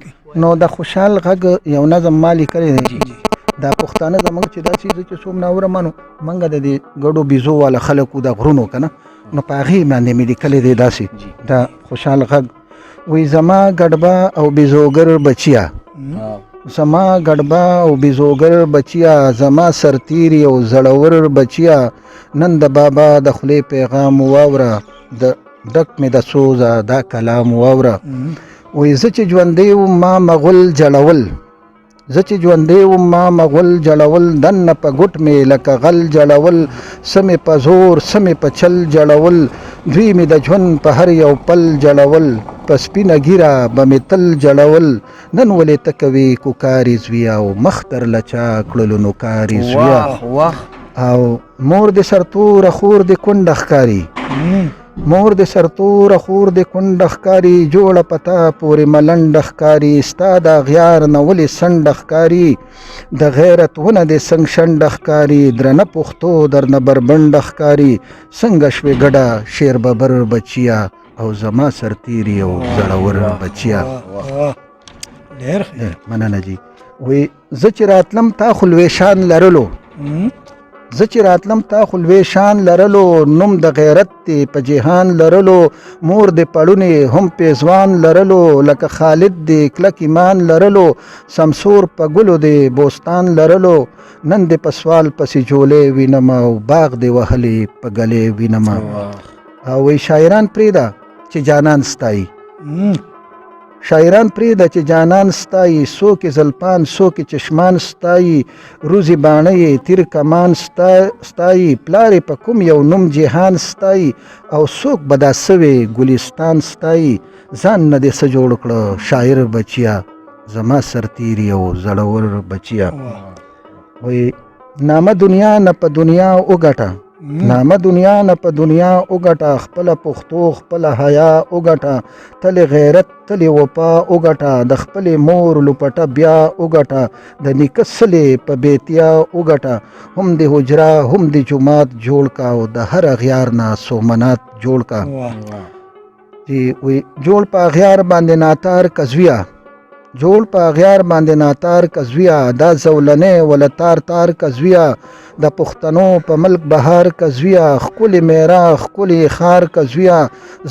کېږو. نو د خوشحال غږ یو نظم ما لیکلی دی. دا پښتانه زموږ چې دا چیز چې څومره اورمانو موږ د دې ګډو بیزو والا خلکو د غرونو که نه نو په هغې باندې مې لیکلی دی داسې دا خوشحال غږ وی زما ګډبه او بیزوګر بچیا زما ګډبه او بیزوګر بچیا زما سرتیری او زړور بچیا نن د بابا د خولې پیغام واوره د ډک مې د سوزه دا کلام واوره وی زه چې ژوندی وم ما مغل جړول زه چې ژوندی وم ما مغل جړول دننه په ګوټ مې لکه غل جړول سمې په زور سمې په چل جړول دوی مې د ژوند په هر یو پل جړول په سپینه ږیره به مې تل جړول نن ولې ته کوې کوکارې زویه او مخ در له چا کړلو نو کارې زویه او مور د سرتوره خور د کونډه ښکاري مور د سرتوره خور د کونډه ښکاري جوړه پتا پورې ملنډه ښکاري ستا د اغیار نه ولې سنډه ښکاري د غیرت ونه د سنګ شنډه ښکاري درنه پښتو درنه بربنډه ښکاري څنګه شوې ګډه شیر ببر بچیا او زما سرتیری او زړور بچیا. مننه جی. وی زه چې راتلم تا خو لوی شان لرلو زه چې راتلم تا خو لوی شان لرلو نوم د غیرت دی په جهان لرلو مور د پړونې هم پیزوان لرلو لکه خالد دی کلک ایمان لرلو سمسور په ګلو دی بوستان لرلو نن د په سوال پسې جولې وینم او باغ دی وهلې په ګلې وینم او وی شاعران پرېږده چې جانان ستایي شاعران پرېږده چې جانان ستایي څوک یې زلفان څوک یې چشمان ستایي روزي باڼه یې تیر کمان ستایي پلار یې په کوم یو نوم جهان ستایي او څوک به دا سوی ګلستان ستایي ځان نه دې څه جوړ کړه شاعر بچیا زما سرتیری او زړور بچیا. وی نامه دنیا نه په دنیا وګټه نامه دنیا نه په دنیا وګټه خپله پښتو خپله حیا وګټه تل غیرت تل وفا وګټه د خپلې مور لوپټه بیا وګټه د نیکه سلې په بیتیا وګټه هم د حجره هم د جومات جوړ کا او د هر اغیار نه سومنات جوړ کا جوړ په اغیار باندې ناتار کزویا جوړ په اغیار باندې ناتار کزویا دا زولنې ولتار تار کزویا د پښتنو په ملک بهار کزویا ښکلې میرا ښکلې خار کزویا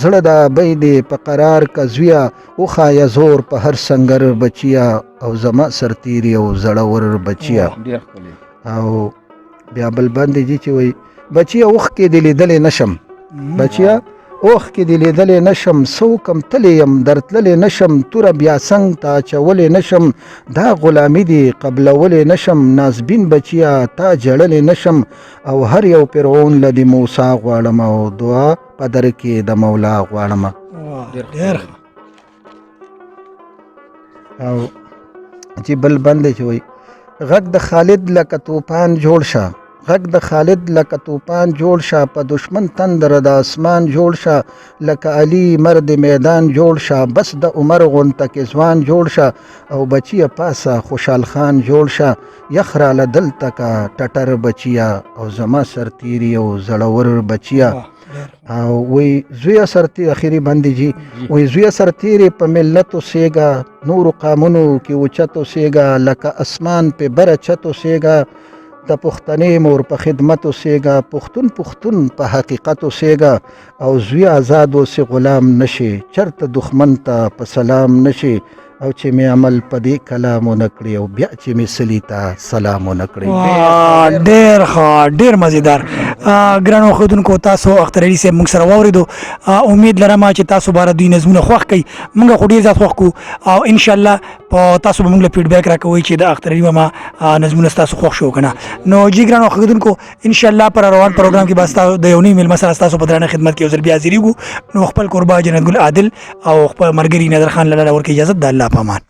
زړه د ابۍ دی په قرار کزویا وښایه زور په هر سنګر بچیا او زما سرتیری او زړور بچیا. او بیا بل باندې جی چې وایي بچیا اوښ کې دې لیدلی نشم بچیا اوښ کې دې لیدلی نشم څوکم تللی یم درتللی نشم توره بیا څنګ ته اچولی نشم دا غلامي دې قبلولی نشم نازبین بچیا تا جړلی نشم او هر یو فرعون له د موسی غواړم او دعا په در کې د مولا غواړم. او چې بل بندې چې وایي غږ د خالد لکه توپان جوړ شه غږ د خالد لکه توپان جوړ شه په دشمن تندر د اسمان جوړ شه لکه علي مرد میدان جوړ شه بس د عمر غونته کې ځوان جوړ شه او بچیه پاسه خوشحال خان جوړ شه یخ راله دلته که ټټر بچیا او زما سرتیری او زړور بچیا. او وی زویه سرتیری اخیری باندې جی وی زویه سرتیری په ملت اوسېږه نورو قامونو کې اوچت اوسېږه لکه اسمان په بره چت اوسېږه د پښتنې مور په خدمت اوسېږه پښتون په حقیقت اوسېږه او زوی آزاد اوسې غلام نشي چرته دښمن ته په سلام نشي او چې می عمل په دې کلام ونه کړي او بیا چې می سلی ته سلام ونه کړي. ډېر ښه ډېر مزیدار. ګرانو اورېدونکو تاسو اختر علي صاحب موږ سره واورېدو. امید لرم چې تاسو به دوی نظمونه خوښ کړئ موږ خو ډېر زیات خوښ کړو او انشاءالله په تاسو به موږ له فیډبیک راکوئ چې د اختر علي ماما نظمونه ستاسو خوښ شو که نه. نو جی ګرانو اورېدونکو انشاءالله پر روان پروګرام کې به ستاسو د یو نوي میلمه سره ستاسو په درانه خدمت کې یو ځل بیا حاضرېږو. نو خپل کوربه جنت ګل عادل او خپل ملګري نادر خان لاله ورکوي اجازت د الله په امان.